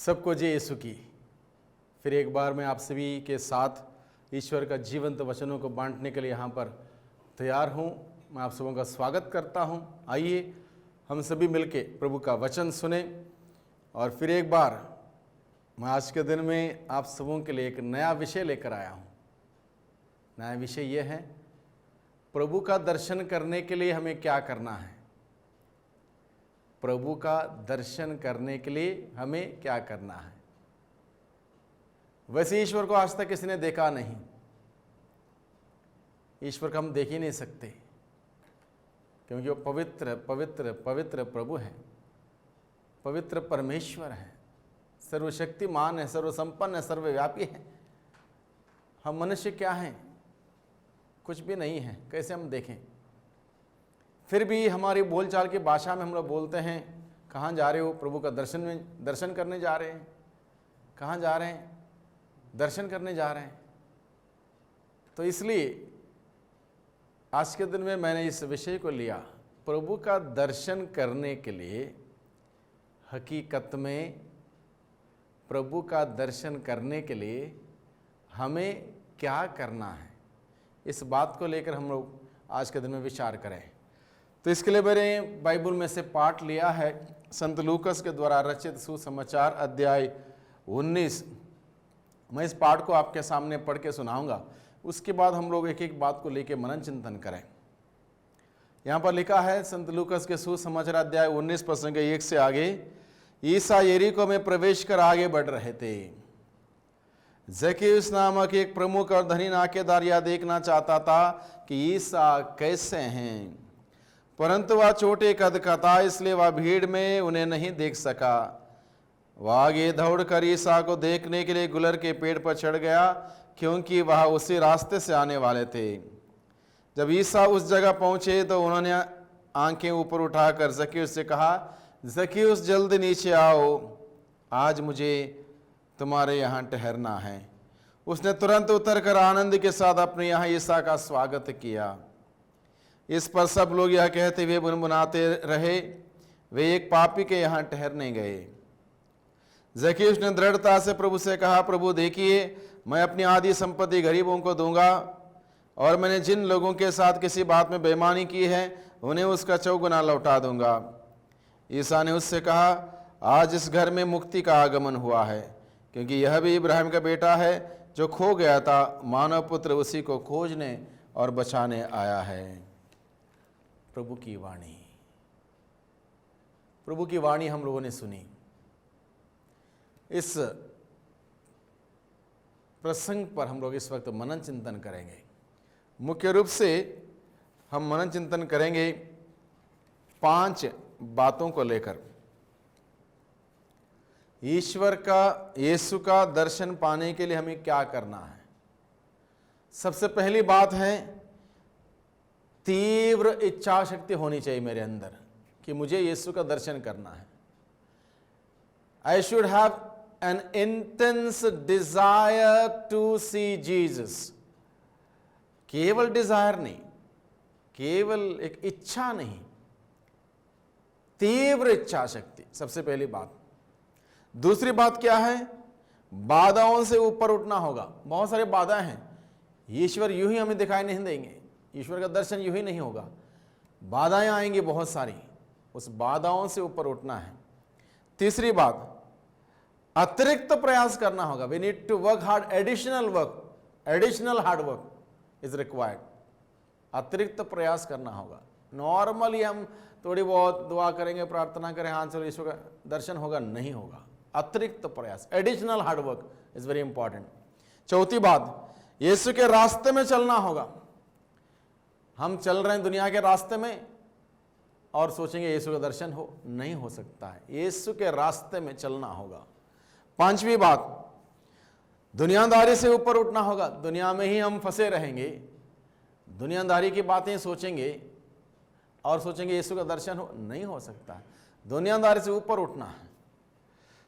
सबको जय यीशु की। फिर एक बार मैं आप सभी के साथ ईश्वर का जीवंत वचनों को बांटने के लिए यहाँ पर तैयार हूँ। मैं आप सबों का स्वागत करता हूँ। आइए हम सभी मिलके प्रभु का वचन सुने। और फिर एक बार मैं आज के दिन में आप सबों के लिए एक नया विषय लेकर आया हूँ। नया विषय ये है, प्रभु का दर्शन करने के लिए हमें क्या करना है। प्रभु का दर्शन करने के लिए हमें क्या करना है। वैसे ईश्वर को आज तक किसी ने देखा नहीं। ईश्वर को हम देख ही नहीं सकते, क्योंकि वो पवित्र पवित्र पवित्र प्रभु है, पवित्र परमेश्वर है, सर्वशक्तिमान है, सर्वसंपन्न है, सर्वव्यापी है। हम मनुष्य क्या हैं? कुछ भी नहीं है। कैसे हम देखें? फिर भी हमारी बोलचाल की भाषा में हम लोग बोलते हैं, कहाँ जा रहे हो? प्रभु का दर्शन करने जा रहे हैं। कहाँ जा रहे हैं? दर्शन करने जा रहे हैं। तो इसलिए आज के दिन में मैंने इस विषय को लिया, प्रभु का दर्शन करने के लिए हकीकत में प्रभु का दर्शन करने के लिए हमें क्या करना है। इस बात को लेकर हम लोग आज के दिन में विचार करें। तो इसके लिए मैंने बाइबल में से पाठ लिया है, संत लूकस के द्वारा रचित सुसमाचार अध्याय 19। मैं इस पाठ को आपके सामने पढ़ के सुनाऊंगा। उसके बाद हम लोग एक एक बात को लेकर मनन चिंतन करें। यहाँ पर लिखा है संत लूकस के सुसमाचार अध्याय 19 प्रसंग 1 से आगे, ईसा यरीको में प्रवेश कर आगे बढ़ रहे थे। जक्कैयुस नामक एक प्रमुख और धनी नाकेदार यह देखना चाहता था कि ईसा कैसे हैं, परंतु वह छोटे कद का था, इसलिए वह भीड़ में उन्हें नहीं देख सका। वह आगे दौड़कर ईसा को देखने के लिए गुलर के पेड़ पर चढ़ गया, क्योंकि वह उसी रास्ते से आने वाले थे। जब ईसा उस जगह पहुंचे तो उन्होंने आंखें ऊपर उठाकर जक्कैयुस से कहा, जक्कैयुस जल्दी नीचे आओ, आज मुझे तुम्हारे यहाँ ठहरना है। उसने तुरंत उतरकर आनंद के साथ अपने यहाँ ईसा का स्वागत किया। इस पर सब लोग यह कहते हुए बुनबुनाते रहे, वे एक पापी के यहाँ ठहरने गए। जक्कैयुस ने दृढ़ता से प्रभु से कहा, प्रभु देखिए, मैं अपनी आधी संपत्ति गरीबों को दूंगा, और मैंने जिन लोगों के साथ किसी बात में बेईमानी की है उन्हें उसका 4 गुना लौटा दूंगा। ईसा ने उससे कहा, आज इस घर में मुक्ति का आगमन हुआ है, क्योंकि यह भी इब्राहिम का बेटा है। जो खो गया था, मानव पुत्र उसी को खोजने और बचाने आया है। प्रभु की वाणी, प्रभु की वाणी हम लोगों ने सुनी। इस प्रसंग पर हम लोग इस वक्त मनन चिंतन करेंगे। मुख्य रूप से हम मनन चिंतन करेंगे 5 बातों को लेकर। ईश्वर का, यीशु का दर्शन पाने के लिए हमें क्या करना है। सबसे पहली बात है, तीव्र इच्छा शक्ति होनी चाहिए मेरे अंदर कि मुझे यीशु का दर्शन करना है। I should have an intense desire to see Jesus. केवल डिजायर नहीं, केवल एक इच्छा नहीं, तीव्र इच्छा शक्ति, सबसे पहली बात। दूसरी बात क्या है? बाधाओं से ऊपर उठना होगा। बहुत सारे बाधाएं हैं। ईश्वर यूं ही हमें दिखाई नहीं देंगे, ईश्वर का दर्शन यूं ही नहीं होगा। बाधाएं आएंगी बहुत सारी, उस बाधाओं से ऊपर उठना है। तीसरी बात, अतिरिक्त प्रयास करना होगा। We need to work hard, additional work, additional hard work is required. अतिरिक्त प्रयास करना होगा। नॉर्मली हम थोड़ी बहुत दुआ करेंगे, प्रार्थना करें, हाँ चलो ईश्वर का दर्शन होगा, नहीं होगा। अतिरिक्त प्रयास, additional hard work is very important. चौथी बात, यीशु के रास्ते में चलना होगा। हम चल रहे हैं दुनिया के रास्ते में और सोचेंगे यीशु का दर्शन हो, नहीं हो सकता है। यीशु के रास्ते में चलना होगा। पांचवी बात, दुनियादारी से ऊपर उठना होगा। दुनिया में ही हम फंसे रहेंगे, दुनियादारी की बातें सोचेंगे और सोचेंगे यीशु का दर्शन हो, नहीं हो सकता है। दुनियादारी से ऊपर उठना है।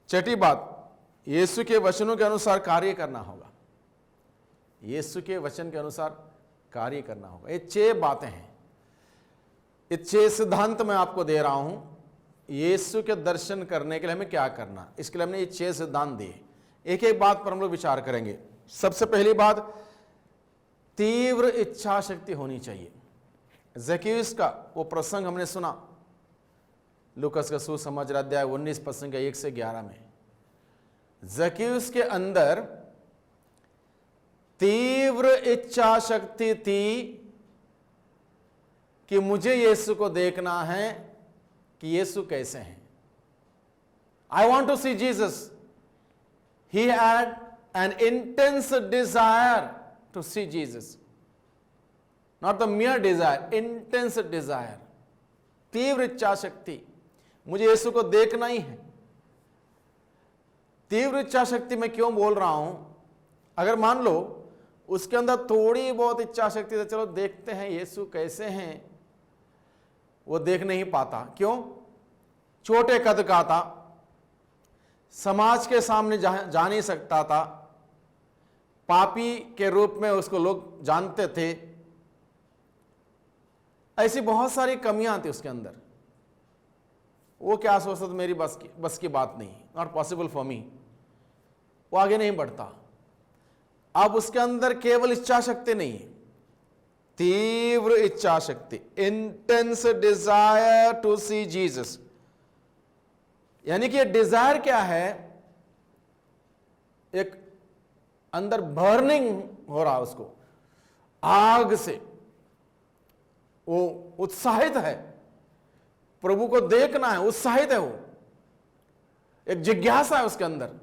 छठी बात, यीशु के वचनों के अनुसार कार्य करना होगा। यीशु के वचन के अनुसार कार्य करना होगा। ये 6 बातें हैं। ये 6 सिद्धांत मैं आपको दे रहा हूं यीशु के दर्शन करने के लिए हमें क्या करना, इसके लिए हमने ये 6 सिद्धांत दिए। एक एक बात पर हम लोग विचार करेंगे। सबसे पहली बात, तीव्र इच्छा शक्ति होनी चाहिए। ज़क्केयुस का वो प्रसंग हमने सुना, लूकस का सुसमाचार अध्याय 19 प्रसंग 1 से 11 में। ज़क्केयुस के अंदर तीव्र इच्छा शक्ति थी कि मुझे यीशु को देखना है कि यीशु कैसे हैं। I want to see Jesus. He had an intense desire to see Jesus, not the mere desire, intense desire, तीव्र इच्छा शक्ति, मुझे यीशु को देखना ही है। तीव्र इच्छा शक्ति मैं क्यों बोल रहा हूं? अगर मान लो उसके अंदर थोड़ी बहुत इच्छा शक्ति है, चलो देखते हैं यीशु कैसे हैं, वो देख नहीं पाता। क्यों? छोटे कद का था, समाज के सामने जा नहीं सकता था, पापी के रूप में उसको लोग जानते थे, ऐसी बहुत सारी कमियां थी उसके अंदर। वो क्या सोचता था, मेरी बस की बात नहीं, नॉट पॉसिबल फॉर मी, वो आगे नहीं बढ़ता। अब उसके अंदर केवल इच्छा शक्ति नहीं है, तीव्र इच्छा शक्ति, intense desire to see Jesus. यानी कि डिजायर क्या है? एक अंदर बर्निंग हो रहा है उसको, आग से वो उत्साहित है, प्रभु को देखना है, उत्साहित है, वो एक जिज्ञासा है उसके अंदर।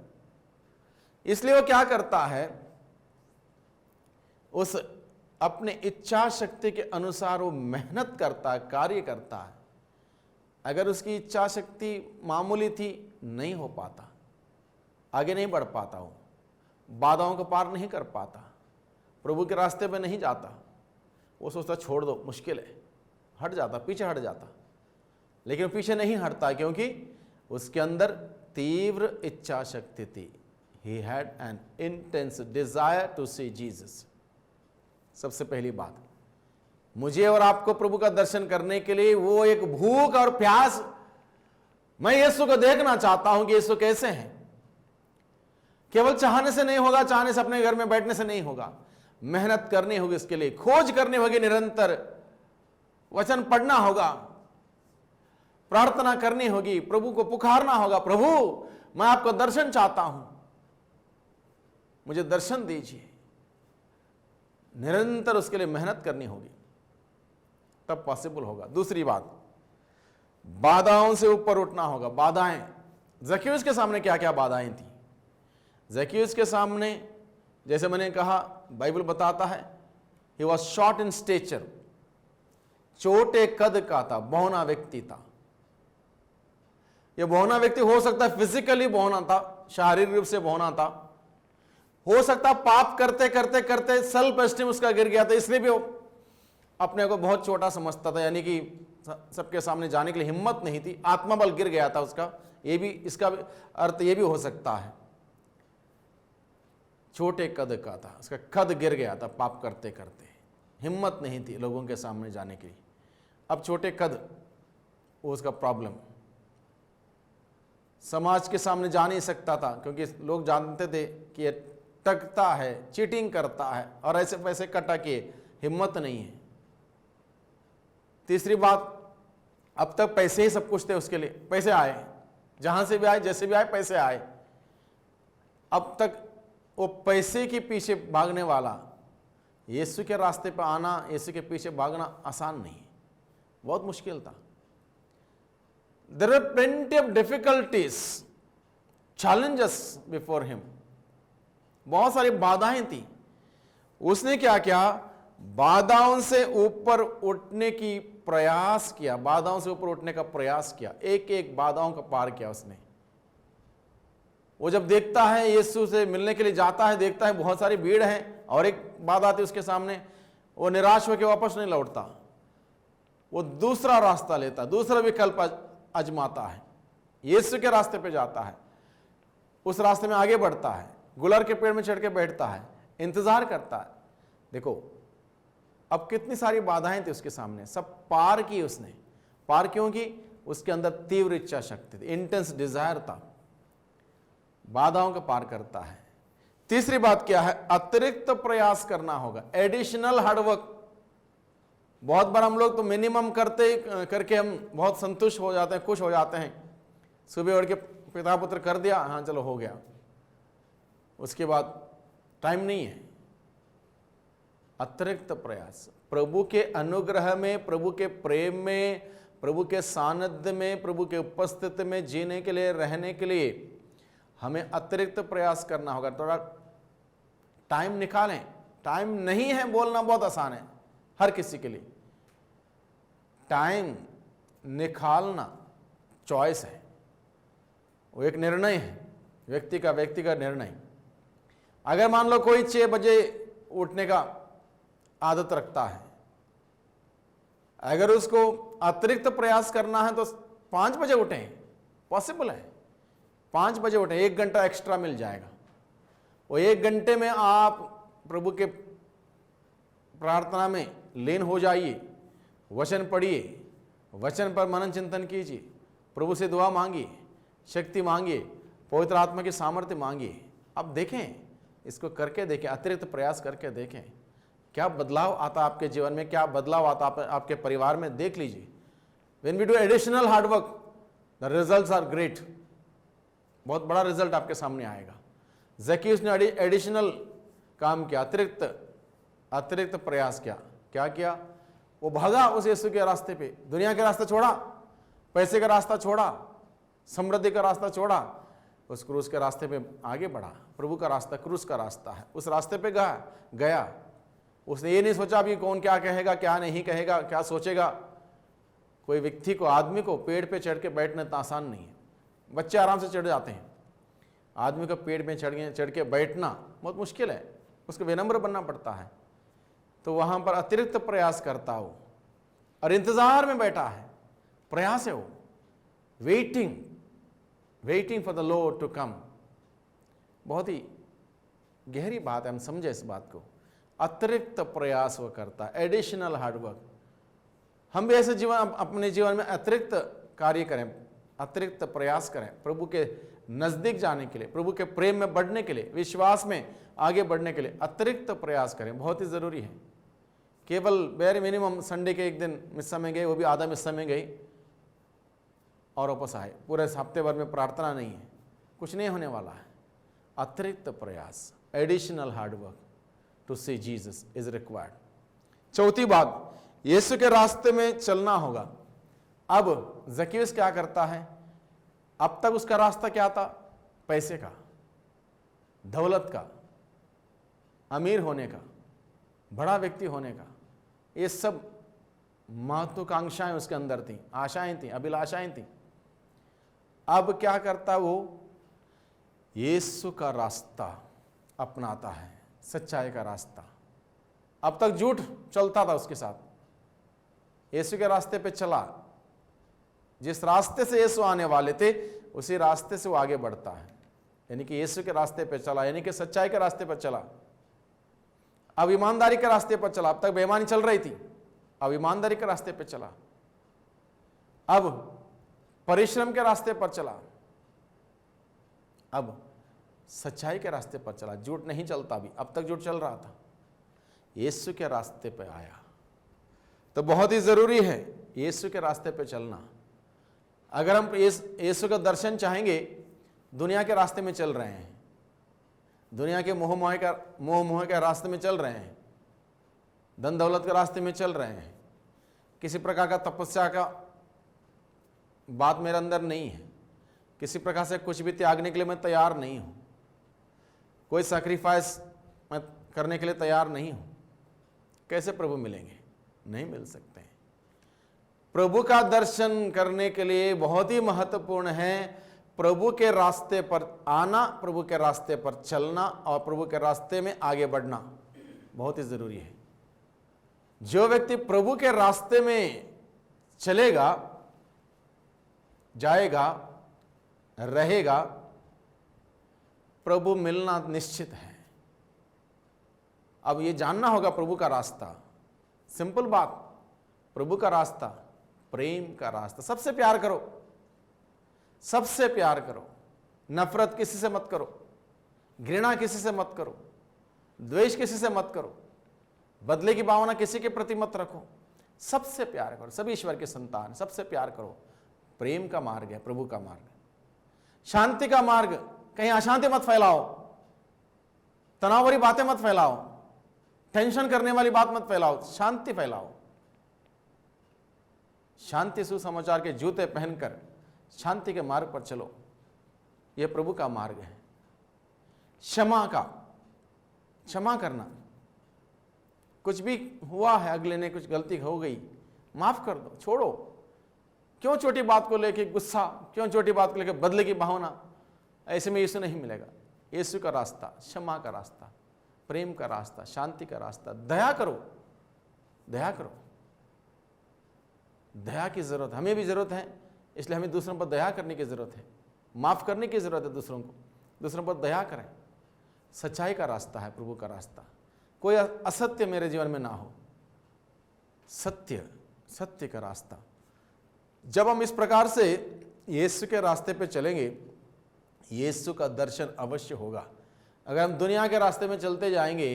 इसलिए वो क्या करता है, उस अपने इच्छा शक्ति के अनुसार वो मेहनत करता है, कार्य करता है। अगर उसकी इच्छा शक्ति मामूली थी, नहीं हो पाता, आगे नहीं बढ़ पाता, वो बाधाओं को पार नहीं कर पाता, प्रभु के रास्ते पे नहीं जाता। वो सोचता छोड़ दो, मुश्किल है, हट जाता, पीछे हट जाता। लेकिन पीछे नहीं हटता, क्योंकि उसके अंदर तीव्र इच्छा शक्ति थी। He had an intense desire to see Jesus. सबसे पहली बात, मुझे और आपको प्रभु का दर्शन करने के लिए वो एक भूख और प्यास, मैं यीशु को देखना चाहता हूं कि यीशु कैसे हैं। केवल चाहने से नहीं होगा, चाहने से अपने घर में बैठने से नहीं होगा, मेहनत करनी होगी, इसके लिए खोज करनी होगी, निरंतर वचन पढ़ना होगा, प्रार्थना करनी होगी, प्रभु को पुकारना होगा, प्रभु मैं आपको दर्शन चाहता हूं, मुझे दर्शन दीजिए। निरंतर उसके लिए मेहनत करनी होगी, तब पॉसिबल होगा। दूसरी बात, बाधाओं से ऊपर उठना होगा। बाधाएं, ज़क्केयुस के सामने क्या क्या बाधाएं थी? ज़क्केयुस के सामने, जैसे मैंने कहा, बाइबल बताता है, he was short in stature, छोटे कद का था, बौना व्यक्ति था। यह बौना व्यक्ति हो सकता है फिजिकली बौना था, शारीरिक रूप से बौना था, हो सकता पाप करते करते करते सेल्फ एस्टीम उसका गिर गया था, इसलिए भी वो अपने को बहुत छोटा समझता था, यानी कि सबके सामने जाने के लिए हिम्मत नहीं थी, आत्मबल गिर गया था उसका। ये भी, इसका अर्थ ये भी हो सकता है, छोटे कद का था, उसका कद गिर गया था, पाप करते करते हिम्मत नहीं थी लोगों के सामने जाने के लिए। अब छोटे कद, वो उसका प्रॉब्लम, समाज के सामने जा नहीं सकता था, क्योंकि लोग जानते थे कि ये टकता है, चीटिंग करता है, और ऐसे पैसे कटा के हिम्मत नहीं है। तीसरी बात, अब तक पैसे ही सब कुछ थे उसके लिए, पैसे आए, जहां से भी आए, जैसे भी आए, पैसे आए। अब तक वो पैसे के पीछे भागने वाला, यीशु के रास्ते पर आना, यीशु के पीछे भागना आसान नहीं, बहुत मुश्किल था। There were plenty of difficulties, challenges before him. बहुत सारी बाधाएं थी। उसने क्या किया? बाधाओं से ऊपर उठने की प्रयास किया, बाधाओं से ऊपर उठने का प्रयास किया, एक एक बाधाओं का पार किया उसने। वो जब देखता है, यीशु से मिलने के लिए जाता है, देखता है बहुत सारी भीड़ है और एक बाधा आती है उसके सामने, वो निराश होकर वापस नहीं लौटता, वो दूसरा रास्ता लेता, दूसरा विकल्प आजमाता है, यीशु के रास्ते पे जाता है, उस रास्ते में आगे बढ़ता है, गुलर के पेड़ में चढ़ के बैठता है, इंतजार करता है। देखो अब कितनी सारी बाधाएं थी उसके सामने, सब पार की उसने। पार क्यों की? उसके अंदर तीव्र इच्छा शक्ति थी, इंटेंस डिजायर था, बाधाओं को पार करता है। तीसरी बात क्या है? अतिरिक्त प्रयास करना होगा, एडिशनल हार्डवर्क। बहुत बार हम लोग तो मिनिमम करके हम बहुत संतुष्ट हो जाते हैं, खुश हो जाते हैं, सुबह उठ के पिता पुत्र कर दिया, हाँ चलो हो गया, उसके बाद टाइम नहीं है। अतिरिक्त प्रयास, प्रभु के अनुग्रह में, प्रभु के प्रेम में, प्रभु के सानिध्य में, प्रभु के उपस्थिति में जीने के लिए, रहने के लिए हमें अतिरिक्त प्रयास करना होगा। थोड़ा टाइम निकालें। टाइम नहीं है बोलना बहुत आसान है हर किसी के लिए, टाइम निकालना चॉइस है, वो एक निर्णय है, व्यक्ति का निर्णय। अगर मान लो कोई 6 बजे उठने का आदत रखता है, अगर उसको अतिरिक्त प्रयास करना है तो 5 बजे उठें, पॉसिबल है, 5 बजे उठें, 1 घंटा एक्स्ट्रा मिल जाएगा। वो 1 घंटे में आप प्रभु के प्रार्थना में लीन हो जाइए, वचन पढ़िए, वचन पर मनन चिंतन कीजिए, प्रभु से दुआ मांगिए, शक्ति मांगिए, पवित्र आत्मा की सामर्थ्य मांगिए। अब देखें, इसको करके देखें, अतिरिक्त प्रयास करके देखें क्या बदलाव आता आपके जीवन में, क्या बदलाव आता आपके परिवार में, देख लीजिए। When we do additional hard work the results are great, बहुत बड़ा रिजल्ट आपके सामने आएगा। ज़क्कियुस ने एडिशनल काम किया, अतिरिक्त प्रयास किया। क्या किया? वो भागा उस यीशु के रास्ते पे, दुनिया के रास्ता छोड़ा, पैसे का रास्ता छोड़ा, समृद्धि का रास्ता छोड़ा, उस क्रूस के रास्ते पे आगे बढ़ा। प्रभु का रास्ता क्रूस का रास्ता है, उस रास्ते पे गया। उसने ये नहीं सोचा अभी कौन क्या कहेगा, क्या नहीं कहेगा, क्या सोचेगा। कोई व्यक्ति को, आदमी को पेड़ पे चढ़ के बैठना इतना आसान नहीं है। बच्चे आराम से चढ़ जाते हैं, आदमी को पेड़ में चढ़ के बैठना बहुत मुश्किल है, उसको विनम्र बनना पड़ता है। तो वहां पर अतिरिक्त प्रयास करता हो और इंतजार में बैठा है, प्रयास है वो, waiting for the lord to come. बहुत ही गहरी बात है, हम समझे इस बात को। अतिरिक्त प्रयास वो करता है, एडिशनल हार्डवर्क। हम भी ऐसे अपने जीवन में अतिरिक्त कार्य करें, अतिरिक्त प्रयास करें, प्रभु के नजदीक जाने के लिए, प्रभु के प्रेम में बढ़ने के लिए, विश्वास में आगे बढ़ने के लिए अतिरिक्त प्रयास करें, बहुत ही जरूरी है। केवल वेरी मिनिमम संडे के 1 दिन मिस्सा में गए, वो भी आधा मिस्सा में गई और वापस आए, पूरे हफ्ते भर में प्रार्थना नहीं है, कुछ नहीं होने वाला है। अतिरिक्त प्रयास, additional hard work to see Jesus is required. चौथी बात, यीशु के रास्ते में चलना होगा। अब ज़क्कियुस क्या करता है? अब तक उसका रास्ता क्या था? पैसे का, दौलत का, अमीर होने का, बड़ा व्यक्ति होने का, ये सब महत्वाकांक्षाएं उसके अंदर थी, आशाएं थी, अभिलाषाएं थी। अब क्या करता वो? यीशु का रास्ता अपनाता है, सच्चाई का रास्ता। अब तक झूठ चलता था उसके साथ, यीशु के रास्ते पे चला। जिस रास्ते से यीशु आने वाले थे उसी रास्ते से वो आगे बढ़ता है, यानी कि यीशु के रास्ते पे चला, यानी कि सच्चाई के रास्ते पर चला। अब ईमानदारी के रास्ते पर चला, अब तक बेईमानी चल रही थी, अब ईमानदारी के रास्ते पर चला। अब परिश्रम के रास्ते पर चला, अब सच्चाई के रास्ते पर चला। झूठ नहीं चलता अभी, अब तक झूठ चल रहा था, यीशु के रास्ते पे आया। तो बहुत ही जरूरी है यीशु के रास्ते पे चलना। अगर हम यीशु का दर्शन चाहेंगे, दुनिया के रास्ते में चल रहे हैं, दुनिया के मोह मोह के रास्ते में चल रहे हैं, धन दौलत के रास्ते में चल रहे हैं, किसी प्रकार का तपस्या का बात मेरे अंदर नहीं है, किसी प्रकार से कुछ भी त्यागने के लिए मैं तैयार नहीं हूं, कोई सैक्रिफाइस मैं करने के लिए तैयार नहीं हूं, कैसे प्रभु मिलेंगे? नहीं मिल सकते। प्रभु का दर्शन करने के लिए बहुत ही महत्वपूर्ण है प्रभु के रास्ते पर आना, प्रभु के रास्ते पर चलना और प्रभु के रास्ते में आगे बढ़ना बहुत ही जरूरी है। जो व्यक्ति प्रभु के रास्ते में चलेगा, जाएगा, रहेगा, प्रभु मिलना निश्चित है। अब ये जानना होगा प्रभु का रास्ता, सिंपल बात, प्रभु का रास्ता प्रेम का रास्ता। सबसे प्यार करो, सबसे प्यार करो। नफरत किसी से मत करो, घृणा किसी से मत करो, द्वेष किसी से मत करो, बदले की भावना किसी के प्रति मत रखो। सबसे प्यार करो, सभी ईश्वर के संतान, सबसे प्यार करो। प्रेम का मार्ग है, प्रभु का मार्ग। शांति का मार्ग, कहीं अशांति मत फैलाओ, तनाव वाली बातें मत फैलाओ, टेंशन करने वाली बात मत फैलाओ, शांति फैलाओ। शांति सुसमाचार के जूते पहनकर शांति के मार्ग पर चलो, यह प्रभु का मार्ग है। क्षमा करना, कुछ भी हुआ है, अगले ने कुछ गलती हो गई, माफ कर दो, छोड़ो। क्यों छोटी बात को लेके गुस्सा, क्यों छोटी बात को लेके बदले की भावना? ऐसे में यीशु नहीं मिलेगा। यीशु का रास्ता क्षमा का रास्ता, प्रेम का रास्ता, शांति का रास्ता। दया करो, दया करो। दया की जरूरत हमें भी जरूरत है, इसलिए हमें दूसरों पर दया करने की जरूरत है, माफ करने की जरूरत है दूसरों को, दूसरों पर दया करें। सच्चाई का रास्ता है प्रभु का रास्ता। कोई असत्य मेरे जीवन में ना हो, सत्य का रास्ता। जब हम इस प्रकार से यीशु के रास्ते पे चलेंगे, यीशु का दर्शन अवश्य होगा। अगर हम दुनिया के रास्ते में चलते जाएंगे,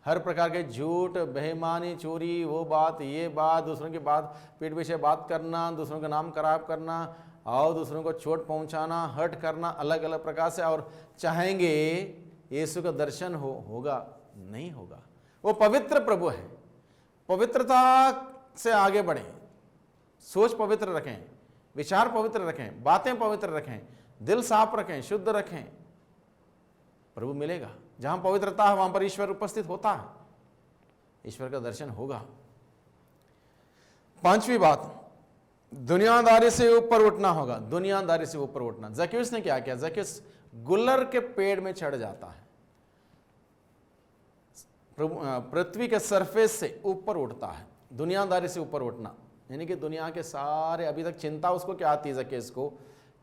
हर प्रकार के झूठ, बेईमानी, चोरी, वो बात, ये बात, दूसरों की बात, पीठ पीछे बात करना, दूसरों का नाम खराब करना और दूसरों को चोट पहुंचाना, हर्ट करना, अलग अलग प्रकार से, और चाहेंगे यीशु का दर्शन होगा नहीं होगा। वो पवित्र प्रभु है। पवित्रता से आगे बढ़ें, सोच पवित्र रखें, विचार पवित्र रखें, बातें पवित्र रखें, दिल साफ रखें, शुद्ध रखें। प्रभु मिलेगा। जहां पवित्रता है वहां पर ईश्वर उपस्थित होता है, ईश्वर का दर्शन होगा। पांचवी बात, दुनियादारी से ऊपर उठना होगा। दुनियादारी से ऊपर उठना। जक्कैयस ने क्या किया? जक्कैयस गुलर के पेड़ में चढ़ जाता है, पृथ्वी के सरफेस से ऊपर उठता है। दुनियादारी से ऊपर उठना यानी कि दुनिया के सारे, अभी तक चिंता उसको क्या आती है जक्कैयस को?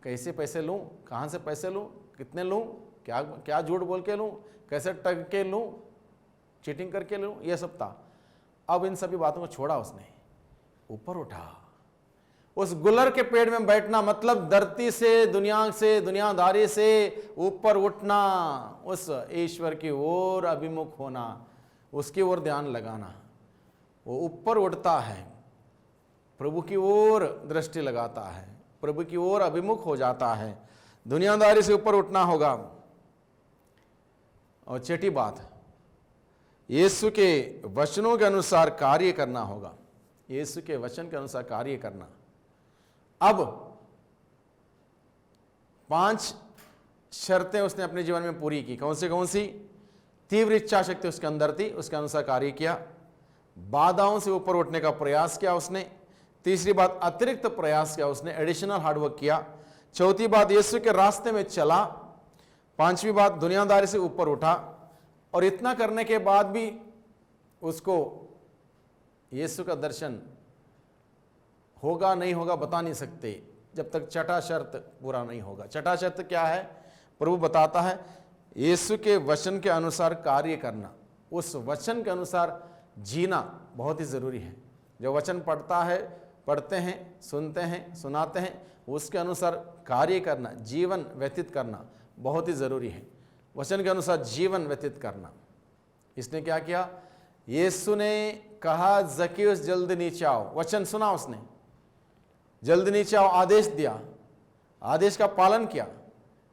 कैसे पैसे लूं, कहां से पैसे लूं, कितने लूं, क्या झूठ बोल के लूं, कैसे ठग के लूं, चीटिंग करके लूं, यह सब था। अब इन सभी बातों को छोड़ा उसने, ऊपर उठा। उस गुलर के पेड़ में बैठना मतलब धरती से, दुनियादारी से ऊपर उठना, उस ईश्वर की ओर अभिमुख होना, उसकी ओर ध्यान लगाना। वो ऊपर उठता है, प्रभु की ओर दृष्टि लगाता है, प्रभु की ओर अभिमुख हो जाता है। दुनियादारी से ऊपर उठना होगा। और छठी बात, यीशु के वचनों के अनुसार कार्य करना होगा। यीशु के वचन के अनुसार कार्य करना। अब 5 शर्तें उसने अपने जीवन में पूरी की। कौन सी? तीव्र इच्छा शक्ति उसके अंदर थी, उसके अनुसार कार्य किया। बाधाओं से ऊपर उठने का प्रयास किया उसने। तीसरी बात, अतिरिक्त प्रयास किया उसने, एडिशनल हार्डवर्क किया। चौथी बात, यीशु के रास्ते में चला। पांचवी बात, दुनियादारी से ऊपर उठा। और इतना करने के बाद भी उसको यीशु का दर्शन होगा नहीं होगा बता नहीं सकते, जब तक छठा शर्त पूरा नहीं होगा। छठा शर्त क्या है? प्रभु बताता है, यीशु के वचन के अनुसार कार्य करना, उस वचन के अनुसार जीना बहुत ही जरूरी है। जो वचन पढ़ते हैं, सुनते हैं, सुनाते हैं, उसके अनुसार कार्य करना, जीवन व्यतीत करना बहुत ही जरूरी है। वचन के अनुसार जीवन व्यतीत करना। इसने क्या किया? यीशु ने कहा, जक्कैयस जल्दी नीचे आओ। वचन सुना उसने, जल्दी नीचे आओ, आदेश दिया, आदेश का पालन किया,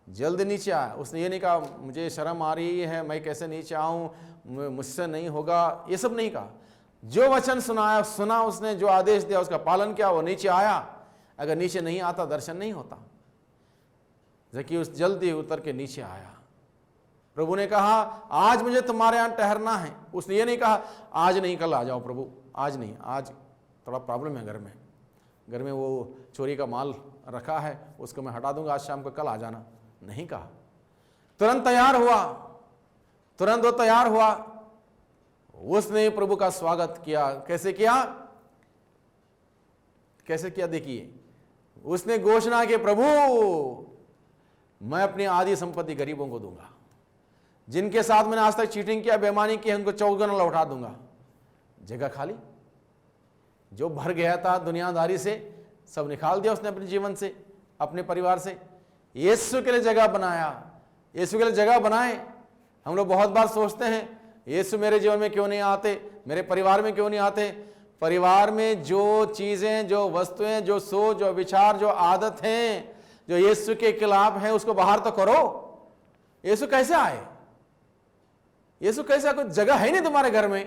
जल्दी नीचे आया। उसने ये नहीं कहा मुझे शर्म आ रही है, मैं कैसे नीचे आऊं, मुझसे नहीं होगा, ये सब नहीं कहा। जो वचन सुना उसने, जो आदेश दिया उसका पालन किया, वो नीचे आया। अगर नीचे नहीं आता दर्शन नहीं होता। जक्कैयस जल्दी उतर के नीचे आया। प्रभु ने कहा, आज मुझे तुम्हारे यहां ठहरना है। उसने ये नहीं कहा आज नहीं कल आ जाओ प्रभु, आज नहीं, आज थोड़ा प्रॉब्लम है घर में वो चोरी का माल रखा है, उसको मैं हटा दूंगा, आज शाम को कल आ जाना। नहीं कहा। तुरंत वो तैयार हुआ। उसने प्रभु का स्वागत किया। कैसे किया देखिए, उसने घोषणा की, प्रभु मैं अपनी आधी संपत्ति गरीबों को दूंगा। जिनके साथ मैंने आज तक चीटिंग किया, बेईमानी की, उनको 4 गुना लौटा दूंगा। जगह खाली। जो भर गया था दुनियादारी से, सब निकाल दिया उसने अपने जीवन से, अपने परिवार से। यीशु के लिए जगह बनाया, यीशु के लिए जगह बनाए। हम लोग बहुत बार सोचते हैं यीशु मेरे जीवन में क्यों नहीं आते, मेरे परिवार में क्यों नहीं आते। परिवार में जो चीजें, जो वस्तुएं, जो सोच, जो विचार, जो आदत हैं जो यीशु के खिलाफ हैं, उसको बाहर तो करो। यीशु कैसे आए? यीशु कैसा? कुछ जगह है नहीं तुम्हारे घर में,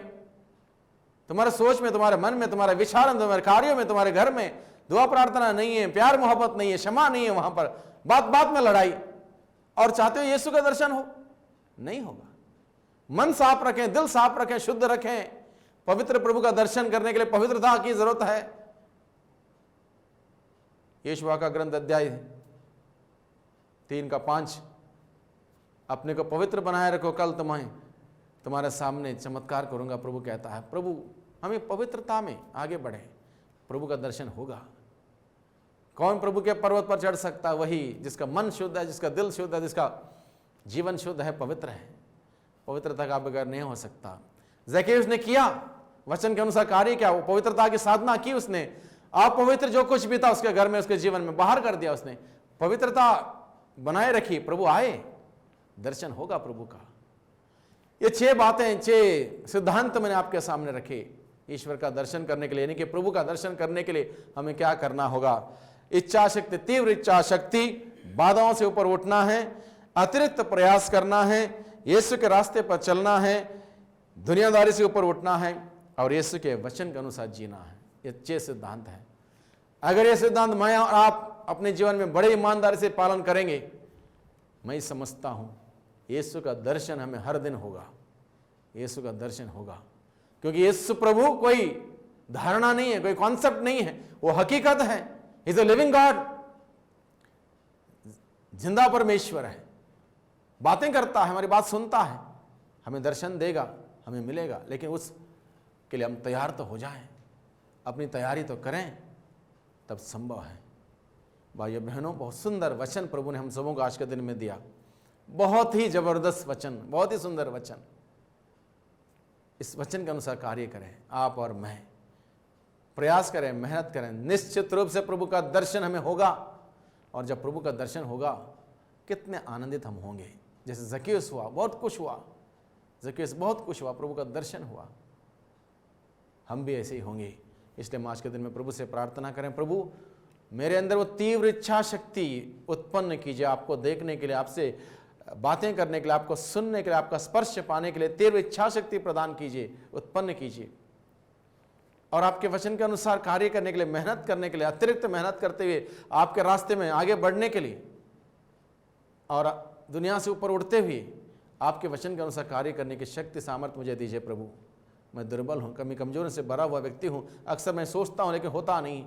तुम्हारे सोच में, तुम्हारे मन में, तुम्हारे विचार में, तुम्हारे कार्यों में, तुम्हारे घर में दुआ प्रार्थना नहीं है, प्यार मोहब्बत नहीं है, क्षमा नहीं है, वहां पर बात बात में लड़ाई, और चाहते हो यीशु का दर्शन हो? नहीं होगा। मन साफ रखें, दिल साफ रखें, शुद्ध रखें। पवित्र प्रभु का दर्शन करने के लिए पवित्रता की जरूरत है। यहोशुआ का ग्रंथ अध्याय 3:5, अपने को पवित्र बनाए रखो, कल तुम्हारे सामने चमत्कार करूंगा, प्रभु कहता है। प्रभु हमें पवित्रता में आगे बढ़े, प्रभु का दर्शन होगा। कौन प्रभु के पर्वत पर चढ़ सकता है? वही जिसका मन शुद्ध है, जिसका दिल शुद्ध है, जिसका जीवन शुद्ध है, पवित्र है। पवित्रता का बगैर नहीं हो सकता। ज़क्केयुस ने किया, वचन के अनुसार कार्य किया, वो पवित्रता की साधना की उसने। अपवित्र जो कुछ भी था उसके घर में, उसके जीवन में बाहर कर दिया उसने, पवित्रता बनाए रखी। प्रभु आए, दर्शन होगा प्रभु का। ये 6 बातें, 6 सिद्धांत मैंने आपके सामने रखे ईश्वर का दर्शन करने के लिए, यानी कि प्रभु का दर्शन करने के लिए हमें क्या करना होगा। इच्छा शक्ति, तीव्र इच्छा शक्ति, बाधाओं से ऊपर उठना है, अतिरिक्त प्रयास करना है, यीशु के रास्ते पर चलना है, दुनियादारी से ऊपर उठना है, और यीशु के वचन के अनुसार जीना है। ये 6 सिद्धांत हैं। अगर ये सिद्धांत मैं और आप अपने जीवन में बड़े ईमानदारी से पालन करेंगे, मैं समझता हूं यीशु का दर्शन हमें हर दिन होगा। यीशु का दर्शन होगा, क्योंकि यीशु प्रभु कोई धारणा नहीं है, कोई कॉन्सेप्ट नहीं है, वो हकीकत है। इज अ लिविंग गॉड, जिंदा परमेश्वर है, बातें करता है, हमारी बात सुनता है, हमें दर्शन देगा, हमें मिलेगा। लेकिन उसके लिए हम तैयार तो हो जाएं, अपनी तैयारी तो करें, तब संभव है। भाइयों बहनों, बहुत सुंदर वचन प्रभु ने हम सबों को आज के दिन में दिया। बहुत ही जबरदस्त वचन, बहुत ही सुंदर वचन। इस वचन के अनुसार कार्य करें, आप और मैं प्रयास करें, मेहनत करें। निश्चित रूप से प्रभु का दर्शन हमें होगा, और जब प्रभु का दर्शन होगा कितने आनंदित हम होंगे। जैसे ज़क्केयुस हुआ, बहुत खुश हुआ, ज़क्केयुस बहुत खुश हुआ, प्रभु का दर्शन हुआ, हम भी ऐसे ही होंगे। इसलिए आज के दिन में प्रभु से प्रार्थना करें, प्रभु मेरे अंदर वो तीव्र इच्छा शक्ति उत्पन्न कीजिए, आपको देखने के लिए, आपसे बातें करने के लिए, आपको सुनने के लिए, आपका स्पर्श पाने के लिए तीव्र इच्छा शक्ति प्रदान कीजिए, उत्पन्न कीजिए। और आपके वचन के अनुसार कार्य करने के लिए, मेहनत करने के लिए, अतिरिक्त मेहनत करते हुए आपके रास्ते में आगे बढ़ने के लिए, और दुनिया से ऊपर उठते हुए आपके वचन के अनुसार कार्य करने की शक्ति, सामर्थ्य मुझे दीजिए प्रभु। मैं दुर्बल हूँ, कमी कमजोर से भरा हुआ व्यक्ति हूँ, अक्सर मैं सोचता हूँ लेकिन होता नहीं।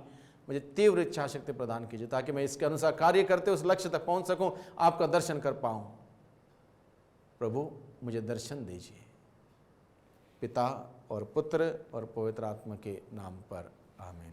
मुझे तीव्र इच्छा शक्ति प्रदान कीजिए, ताकि मैं इसके अनुसार कार्य करते उस लक्ष्य तक पहुँच सकूँ, आपका दर्शन कर पाऊँ। प्रभु मुझे दर्शन दीजिए, पिता और पुत्र और पवित्र आत्मा के नाम पर, आमीन।